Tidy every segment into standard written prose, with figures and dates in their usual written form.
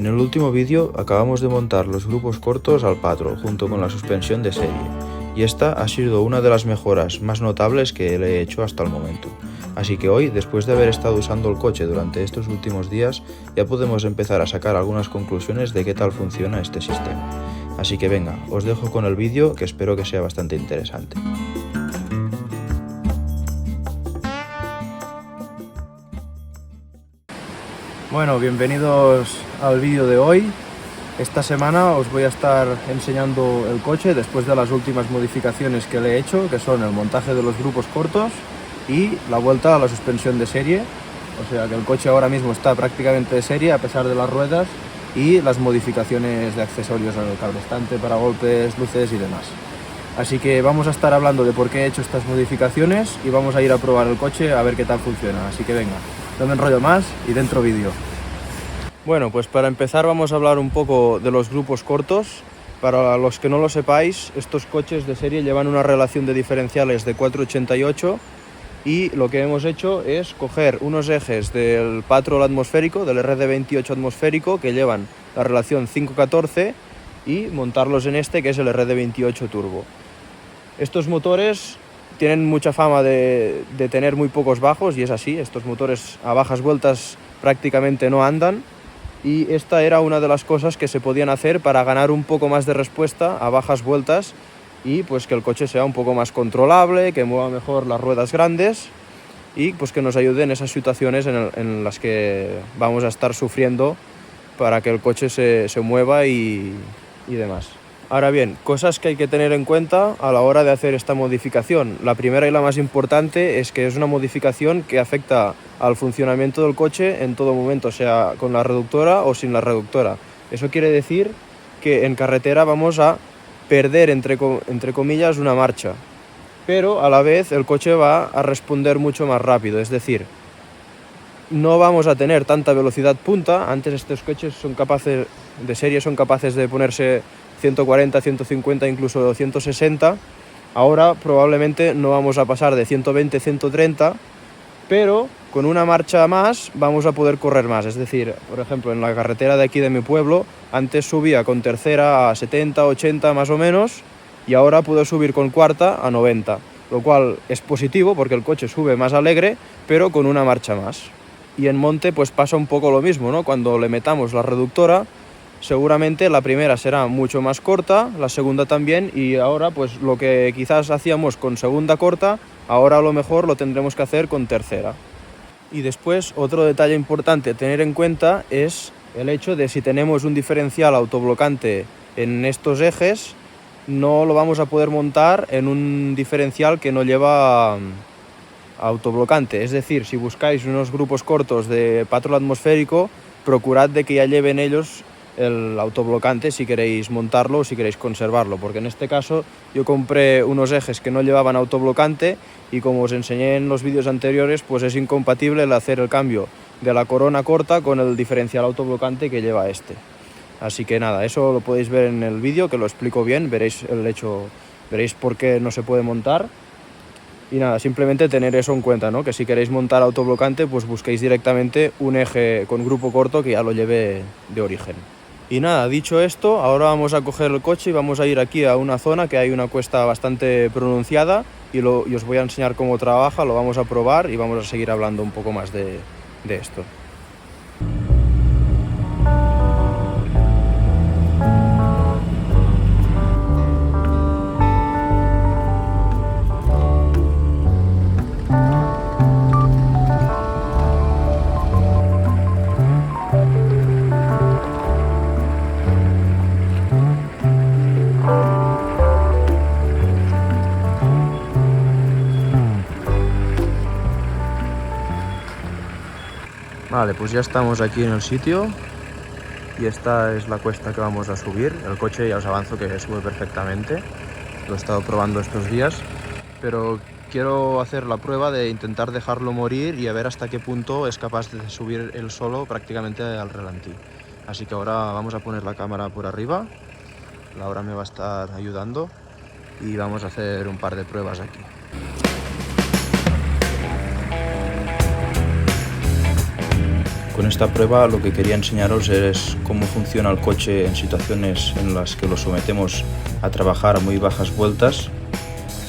En el último vídeo acabamos de montar los grupos cortos al Patrol junto con la suspensión de serie, y esta ha sido una de las mejoras más notables que le he hecho hasta el momento. Así que hoy, después de haber estado usando el coche durante estos últimos días, ya podemos empezar a sacar algunas conclusiones de qué tal funciona este sistema. Así que venga, os dejo con el vídeo, que espero que sea bastante interesante. Bueno, bienvenidos al vídeo de hoy. Esta semana os voy a estar enseñando el coche después de las últimas modificaciones que le he hecho, que son el montaje de los grupos cortos y la vuelta a la suspensión de serie. O sea que el coche ahora mismo está prácticamente de serie a pesar de las ruedas y las modificaciones de accesorios en el cabrestante, paragolpes, luces y demás. Así que vamos a estar hablando de por qué he hecho estas modificaciones y vamos a ir a probar el coche a ver qué tal funciona. Así que venga, no me enrollo más y dentro vídeo. Bueno, pues para empezar vamos a hablar un poco de los grupos cortos. Para los que no lo sepáis, estos coches de serie llevan una relación de diferenciales de 4,88 y lo que hemos hecho es coger unos ejes del Patrol atmosférico, del RD28 atmosférico, que llevan la relación 5,14 y montarlos en este, que es el RD28 turbo. Estos motores tienen mucha fama de tener muy pocos bajos, y es así. Estos motores a bajas vueltas prácticamente no andan, y esta era una de las cosas que se podían hacer para ganar un poco más de respuesta a bajas vueltas y pues que el coche sea un poco más controlable, que mueva mejor las ruedas grandes y pues que nos ayude en esas situaciones en las que vamos a estar sufriendo para que el coche se mueva y demás. Ahora bien, cosas que hay que tener en cuenta a la hora de hacer esta modificación. La primera y la más importante es que es una modificación que afecta al funcionamiento del coche en todo momento, sea con la reductora o sin la reductora. Eso quiere decir que en carretera vamos a perder, entre comillas, una marcha, pero a la vez el coche va a responder mucho más rápido, es decir, no vamos a tener tanta velocidad punta. Antes estos coches de serie son capaces de ponerse 140, 150, incluso 160. Ahora probablemente no vamos a pasar de 120, 130, pero con una marcha más vamos a poder correr más. Es decir, por ejemplo, en la carretera de aquí de mi pueblo, antes subía con tercera a 70, 80 más o menos, y ahora puedo subir con cuarta a 90, lo cual es positivo porque el coche sube más alegre, pero con una marcha más. Y en monte pues pasa un poco lo mismo, ¿no? Cuando le metamos la reductora, seguramente la primera será mucho más corta, la segunda también, y ahora pues lo que quizás hacíamos con segunda corta, ahora a lo mejor lo tendremos que hacer con tercera. Y después otro detalle importante a tener en cuenta es el hecho de si tenemos un diferencial autoblocante en estos ejes, no lo vamos a poder montar en un diferencial que no lleva autoblocante. Es decir, si buscáis unos grupos cortos de Patrol atmosférico, procurad de que ya lleven ellos el autoblocante si queréis montarlo o si queréis conservarlo, porque en este caso yo compré unos ejes que no llevaban autoblocante y, como os enseñé en los vídeos anteriores, pues es incompatible el hacer el cambio de la corona corta con el diferencial autoblocante que lleva este. Así que nada, eso lo podéis ver en el vídeo, que lo explico bien, veréis por qué no se puede montar. Y nada, simplemente tener eso en cuenta, ¿no? Que si queréis montar autoblocante, pues busquéis directamente un eje con grupo corto que ya lo lleve de origen. Y nada, dicho esto, ahora vamos a coger el coche y vamos a ir aquí a una zona que hay una cuesta bastante pronunciada y os voy a enseñar cómo trabaja, lo vamos a probar y vamos a seguir hablando un poco más de esto. Vale, pues ya estamos aquí en el sitio y esta es la cuesta que vamos a subir. El coche ya os avanzo que sube perfectamente, lo he estado probando estos días, pero quiero hacer la prueba de intentar dejarlo morir y a ver hasta qué punto es capaz de subir él solo prácticamente al ralentí. Así que ahora vamos a poner la cámara por arriba, Laura me va a estar ayudando y vamos a hacer un par de pruebas aquí. Con esta prueba lo que quería enseñaros es cómo funciona el coche en situaciones en las que lo sometemos a trabajar a muy bajas vueltas,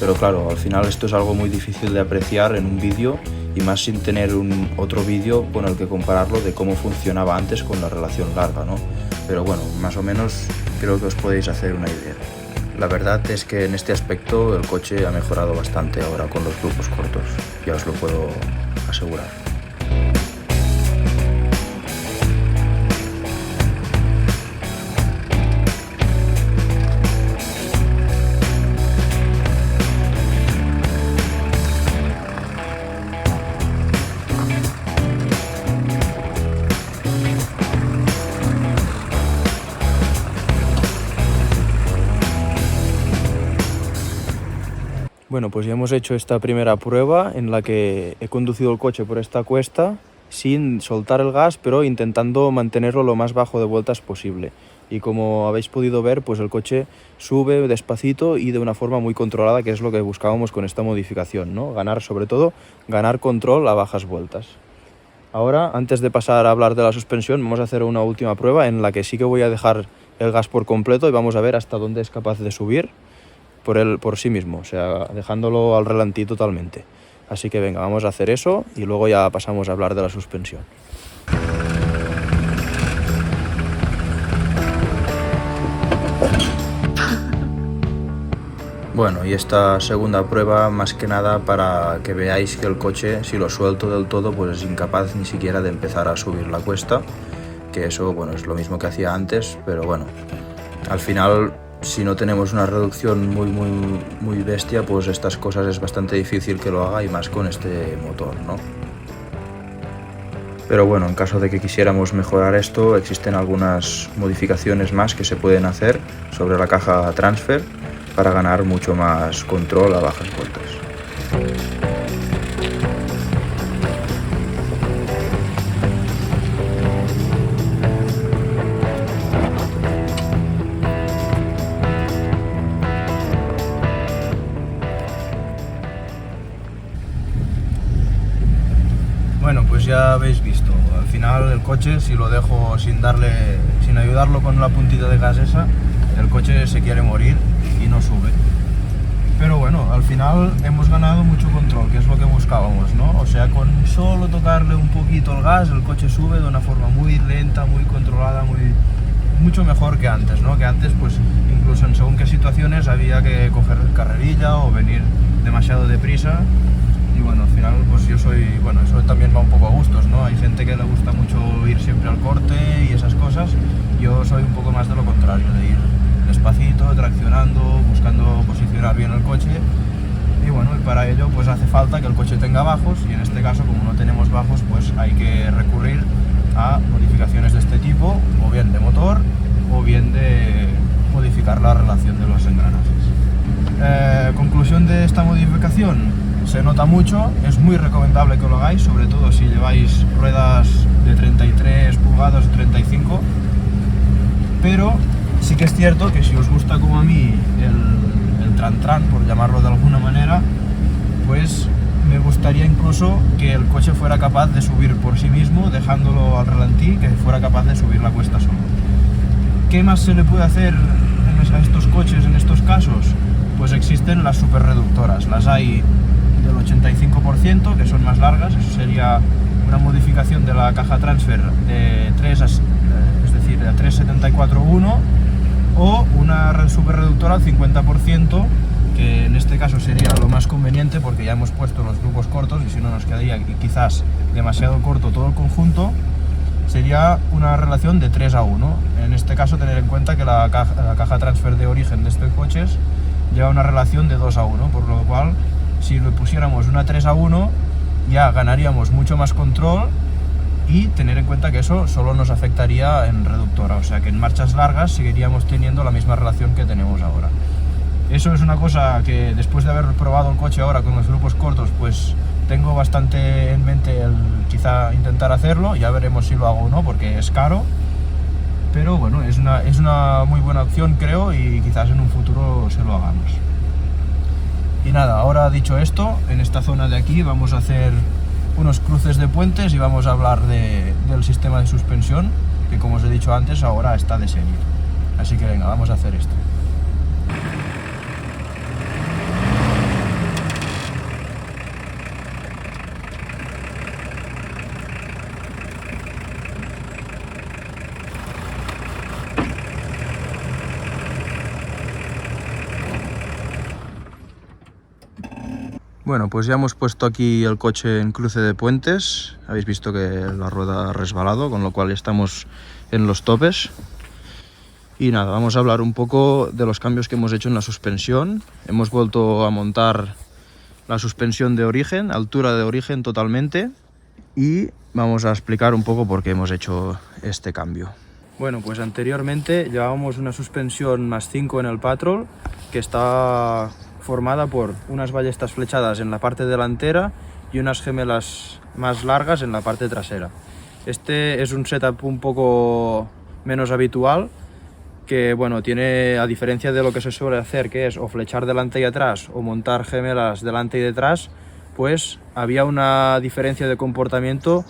pero claro, al final esto es algo muy difícil de apreciar en un vídeo y más sin tener otro vídeo con el que compararlo de cómo funcionaba antes con la relación larga, ¿no? Pero bueno, más o menos creo que os podéis hacer una idea. La verdad es que en este aspecto el coche ha mejorado bastante ahora con los grupos cortos, ya os lo puedo asegurar. Bueno, pues ya hemos hecho esta primera prueba en la que he conducido el coche por esta cuesta sin soltar el gas, pero intentando mantenerlo lo más bajo de vueltas posible. Y como habéis podido ver, pues el coche sube despacito y de una forma muy controlada, que es lo que buscábamos con esta modificación, ¿no? Sobre todo, ganar control a bajas vueltas. Ahora, antes de pasar a hablar de la suspensión, vamos a hacer una última prueba en la que sí que voy a dejar el gas por completo y vamos a ver hasta dónde es capaz de subir por sí mismo, o sea, dejándolo al ralentí totalmente. Así que venga, vamos a hacer eso y luego ya pasamos a hablar de la suspensión. Bueno, y esta segunda prueba más que nada para que veáis que el coche, si lo suelto del todo, pues es incapaz ni siquiera de empezar a subir la cuesta, que eso, bueno, es lo mismo que hacía antes, pero bueno, al final, si no tenemos una reducción muy bestia, pues estas cosas es bastante difícil que lo haga y más con este motor, ¿no? Pero bueno, en caso de que quisiéramos mejorar esto, existen algunas modificaciones más que se pueden hacer sobre la caja transfer para ganar mucho más control a bajas vueltas. Bueno, pues ya habéis visto, al final el coche, si lo dejo sin ayudarlo con la puntita de gas esa, el coche se quiere morir y no sube. Pero bueno, al final hemos ganado mucho control, que es lo que buscábamos, ¿no? O sea, con solo tocarle un poquito el gas, el coche sube de una forma muy lenta, muy controlada, mucho mejor que antes, ¿no? Que antes, pues, incluso en según qué situaciones había que coger carrerilla o venir demasiado deprisa. Y bueno, al final, pues yo soy, bueno, eso también va un poco a gustos, ¿no? Hay gente que le gusta mucho ir siempre al corte y esas cosas. Yo soy un poco más de lo contrario, de ir despacito, traccionando, buscando posicionar bien el coche. Y bueno, y para ello pues hace falta que el coche tenga bajos, y en este caso, como no tenemos bajos, pues hay que recurrir a modificaciones de este tipo, o bien de motor, o bien de modificar la relación de los engranajes. Conclusión de esta modificación: se nota mucho, es muy recomendable que lo hagáis, sobre todo si lleváis ruedas de 33 pulgadas o 35, pero sí que es cierto que si os gusta como a mí el tran-tran, por llamarlo de alguna manera, pues me gustaría incluso que el coche fuera capaz de subir por sí mismo, dejándolo al ralentí, que fuera capaz de subir la cuesta solo. ¿Qué más se le puede hacer a estos coches en estos casos? Pues existen las superreductoras, las hay del 85%, que son más largas. Eso sería una modificación de la caja transfer de 3 es decir, de 3.74.1, o una superreductora al 50%, que en este caso sería lo más conveniente porque ya hemos puesto los grupos cortos y si no nos quedaría quizás demasiado corto todo el conjunto. Sería una relación de 3:1. En este caso, tener en cuenta que la caja transfer de origen de estos coches lleva una relación de 2:1, por lo cual si le pusiéramos una 3:1 ya ganaríamos mucho más control, y tener en cuenta que eso solo nos afectaría en reductora, o sea que en marchas largas seguiríamos teniendo la misma relación que tenemos ahora. Eso es una cosa que después de haber probado el coche ahora con los grupos cortos, pues tengo bastante en mente el quizá intentar hacerlo. Ya veremos si lo hago o no, porque es caro, pero bueno, es una muy buena opción, creo, y quizás en un futuro se lo hagamos. Y nada, ahora dicho esto, en esta zona de aquí vamos a hacer unos cruces de puentes y vamos a hablar del sistema de suspensión, que como os he dicho antes, ahora está de serie. Así que venga, vamos a hacer esto. Bueno, pues ya hemos puesto aquí el coche en cruce de puentes. Habéis visto que la rueda ha resbalado, con lo cual ya estamos en los topes. Y nada, vamos a hablar un poco de los cambios que hemos hecho en la suspensión. Hemos vuelto a montar la suspensión de origen, altura de origen totalmente. Y vamos a explicar un poco por qué hemos hecho este cambio. Bueno, pues anteriormente llevábamos una suspensión más 5 en el Patrol, que está formada por unas ballestas flechadas en la parte delantera y unas gemelas más largas en la parte trasera. Este es un setup un poco menos habitual, que bueno, tiene, a diferencia de lo que se suele hacer, que es o flechar delante y atrás o montar gemelas delante y detrás, pues había una diferencia de comportamiento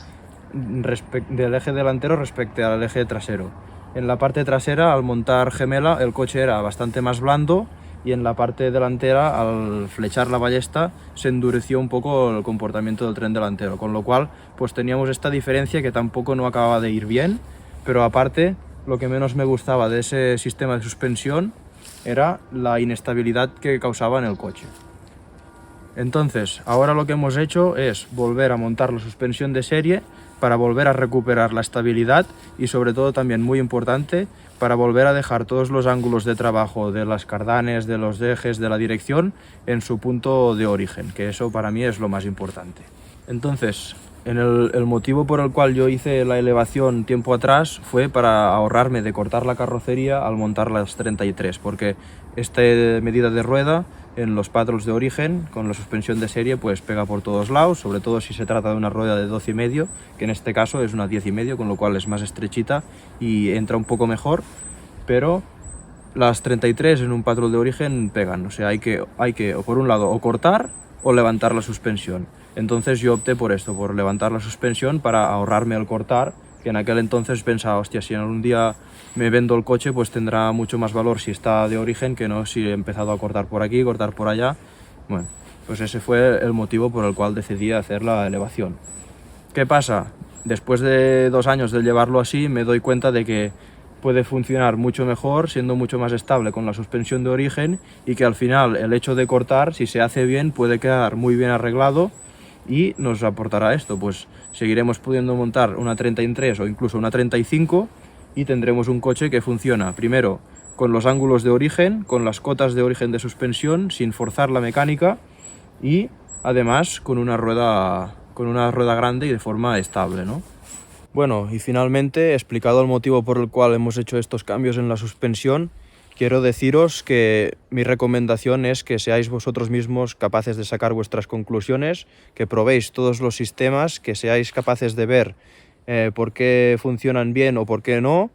del eje delantero respecto al eje trasero. En la parte trasera, al montar gemela, el coche era bastante más blando, y en la parte delantera, al flechar la ballesta, se endureció un poco el comportamiento del tren delantero, con lo cual pues teníamos esta diferencia que tampoco no acababa de ir bien. Pero aparte, lo que menos me gustaba de ese sistema de suspensión era la inestabilidad que causaba en el coche. Entonces, ahora lo que hemos hecho es volver a montar la suspensión de serie para volver a recuperar la estabilidad y, sobre todo, también muy importante, para volver a dejar todos los ángulos de trabajo de las cardanes, de los ejes, de la dirección en su punto de origen, que eso para mí es lo más importante. Entonces, el motivo por el cual yo hice la elevación tiempo atrás fue para ahorrarme de cortar la carrocería al montar las 33, porque esta medida de rueda en los Patrols de origen con la suspensión de serie pues pega por todos lados, sobre todo si se trata de una rueda de 12,5, que en este caso es una 10,5, con lo cual es más estrechita y entra un poco mejor, pero las 33 en un Patrol de origen pegan, o sea, hay que por un lado o cortar o levantar la suspensión. Entonces yo opté por esto, por levantar la suspensión para ahorrarme el cortar, que en aquel entonces pensaba, hostia, si en algún día me vendo el coche, pues tendrá mucho más valor si está de origen que no si he empezado a cortar por aquí, cortar por allá. Bueno, pues ese fue el motivo por el cual decidí hacer la elevación. ¿Qué pasa? Después de 2 años de llevarlo así, me doy cuenta de que puede funcionar mucho mejor, siendo mucho más estable con la suspensión de origen, y que al final el hecho de cortar, si se hace bien, puede quedar muy bien arreglado y nos aportará esto, pues seguiremos pudiendo montar una 33 o incluso una 35 y tendremos un coche que funciona primero con los ángulos de origen, con las cotas de origen de suspensión, sin forzar la mecánica, y además con una rueda grande y de forma estable, ¿no? Bueno, y finalmente, explicado el motivo por el cual hemos hecho estos cambios en la suspensión, quiero deciros que mi recomendación es que seáis vosotros mismos capaces de sacar vuestras conclusiones, que probéis todos los sistemas, que seáis capaces de ver por qué funcionan bien o por qué no,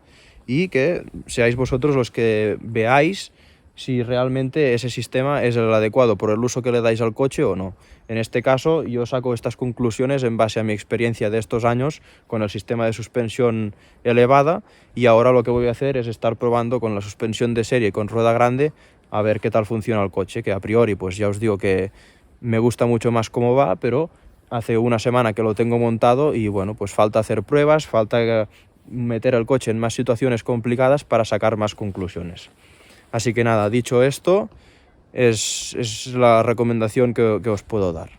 y que seáis vosotros los que veáis si realmente ese sistema es el adecuado por el uso que le dais al coche o no. En este caso, yo saco estas conclusiones en base a mi experiencia de estos años con el sistema de suspensión elevada, y ahora lo que voy a hacer es estar probando con la suspensión de serie con rueda grande a ver qué tal funciona el coche, que a priori pues ya os digo que me gusta mucho más cómo va, pero hace una semana que lo tengo montado y bueno, pues falta hacer pruebas, falta meter el coche en más situaciones complicadas para sacar más conclusiones. Así que nada, dicho esto, es la recomendación que os puedo dar.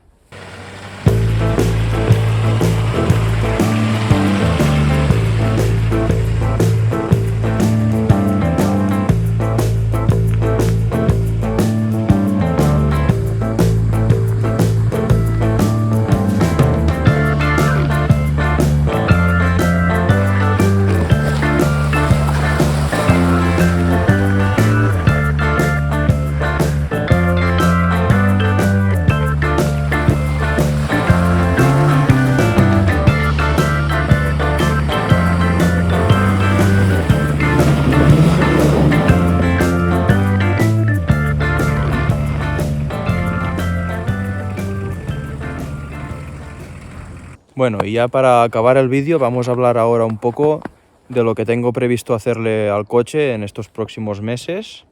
Bueno, y ya para acabar el vídeo vamos a hablar ahora un poco de lo que tengo previsto hacerle al coche en estos próximos meses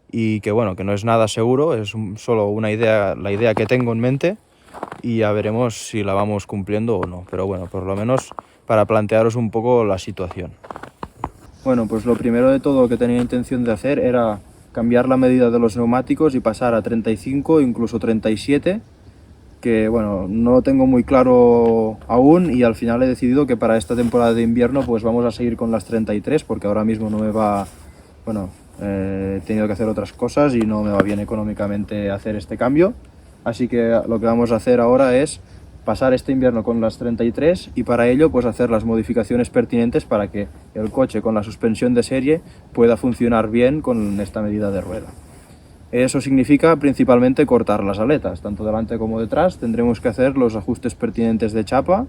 y que bueno, que no es nada seguro, es solo una idea, la idea que tengo en mente y ya veremos si la vamos cumpliendo o no, pero bueno, por lo menos para plantearos un poco la situación. Bueno, pues lo primero de todo que tenía intención de hacer era cambiar la medida de los neumáticos y pasar a 35, incluso 37, que bueno, no lo tengo muy claro aún y al final he decidido que para esta temporada de invierno pues vamos a seguir con las 33 porque ahora mismo no me va, bueno, he tenido que hacer otras cosas y no me va bien económicamente hacer este cambio, así que lo que vamos a hacer ahora es pasar este invierno con las 33 y para ello pues hacer las modificaciones pertinentes para que el coche con la suspensión de serie pueda funcionar bien con esta medida de rueda. Eso significa principalmente cortar las aletas, tanto delante como detrás. Tendremos que hacer los ajustes pertinentes de chapa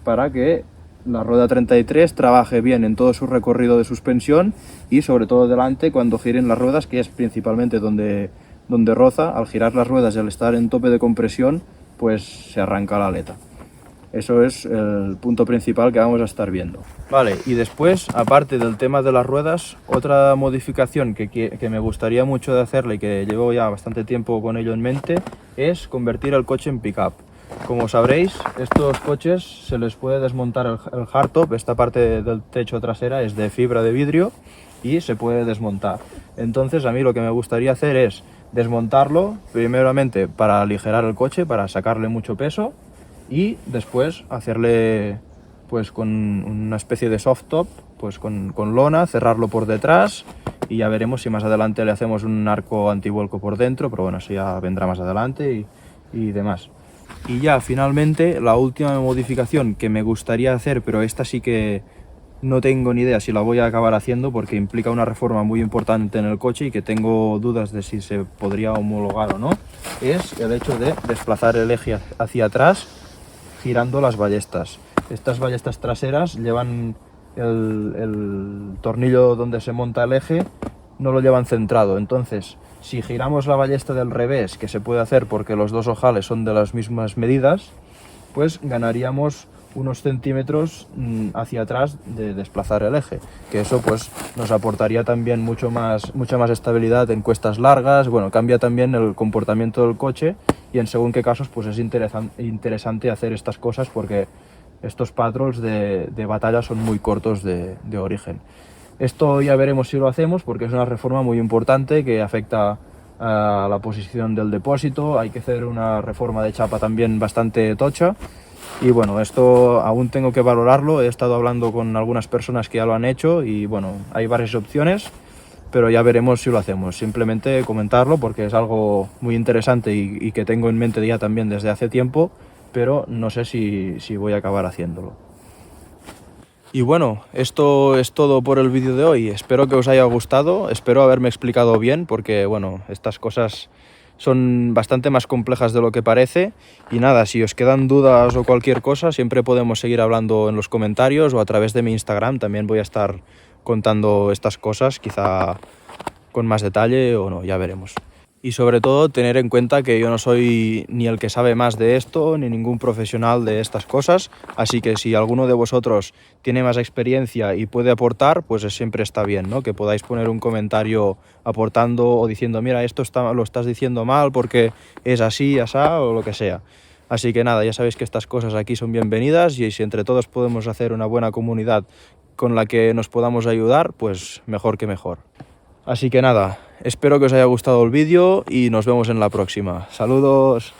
para que la rueda 33 trabaje bien en todo su recorrido de suspensión y sobre todo delante cuando giren las ruedas, que es principalmente donde roza. Al girar las ruedas y al estar en tope de compresión, pues se arranca la aleta. Eso es el punto principal que vamos a estar viendo. Vale, y después, aparte del tema de las ruedas, otra modificación que me gustaría mucho de hacerle y que llevo ya bastante tiempo con ello en mente es convertir el coche en pick-up. Como sabréis, estos coches se les puede desmontar el hardtop, esta parte del techo trasera es de fibra de vidrio y se puede desmontar. Entonces a mí lo que me gustaría hacer es desmontarlo, primeramente para aligerar el coche, para sacarle mucho peso, y después hacerle pues con una especie de soft top, pues con lona, cerrarlo por detrás y ya veremos si más adelante le hacemos un arco antivuelco por dentro, pero bueno, eso ya vendrá más adelante y demás. Y ya finalmente la última modificación que me gustaría hacer, pero esta sí que no tengo ni idea si la voy a acabar haciendo porque implica una reforma muy importante en el coche y que tengo dudas de si se podría homologar o no, es el hecho de desplazar el eje hacia atrás girando las ballestas. Estas ballestas traseras llevan el tornillo donde se monta el eje, no lo llevan centrado, entonces si giramos la ballesta del revés, que se puede hacer porque los dos ojales son de las mismas medidas, pues ganaríamos unos centímetros hacia atrás de desplazar el eje, que eso pues nos aportaría también mucha más estabilidad en cuestas largas. Bueno, cambia también el comportamiento del coche y en según qué casos pues es interesante hacer estas cosas porque estos patrols de batalla son muy cortos de origen. Esto ya veremos si lo hacemos porque es una reforma muy importante que afecta a la posición del depósito. Hay que hacer una reforma de chapa también bastante tocha. Y bueno, esto aún tengo que valorarlo, he estado hablando con algunas personas que ya lo han hecho y bueno, hay varias opciones, pero ya veremos si lo hacemos. Simplemente comentarlo porque es algo muy interesante y que tengo en mente ya también desde hace tiempo, pero no sé si voy a acabar haciéndolo. Y bueno, esto es todo por el vídeo de hoy. Espero que os haya gustado, espero haberme explicado bien porque bueno, estas cosas son bastante más complejas de lo que parece y nada, si os quedan dudas o cualquier cosa siempre podemos seguir hablando en los comentarios o a través de mi Instagram, también voy a estar contando estas cosas, quizá con más detalle o no, ya veremos. Y sobre todo tener en cuenta que yo no soy ni el que sabe más de esto ni ningún profesional de estas cosas, así que si alguno de vosotros tiene más experiencia y puede aportar, pues siempre está bien, ¿no? Que podáis poner un comentario aportando o diciendo mira, esto lo estás diciendo mal porque es así, asá o lo que sea. Así que nada, ya sabéis que estas cosas aquí son bienvenidas y si entre todos podemos hacer una buena comunidad con la que nos podamos ayudar, pues mejor que mejor. Así que nada, espero que os haya gustado el vídeo y nos vemos en la próxima. ¡Saludos!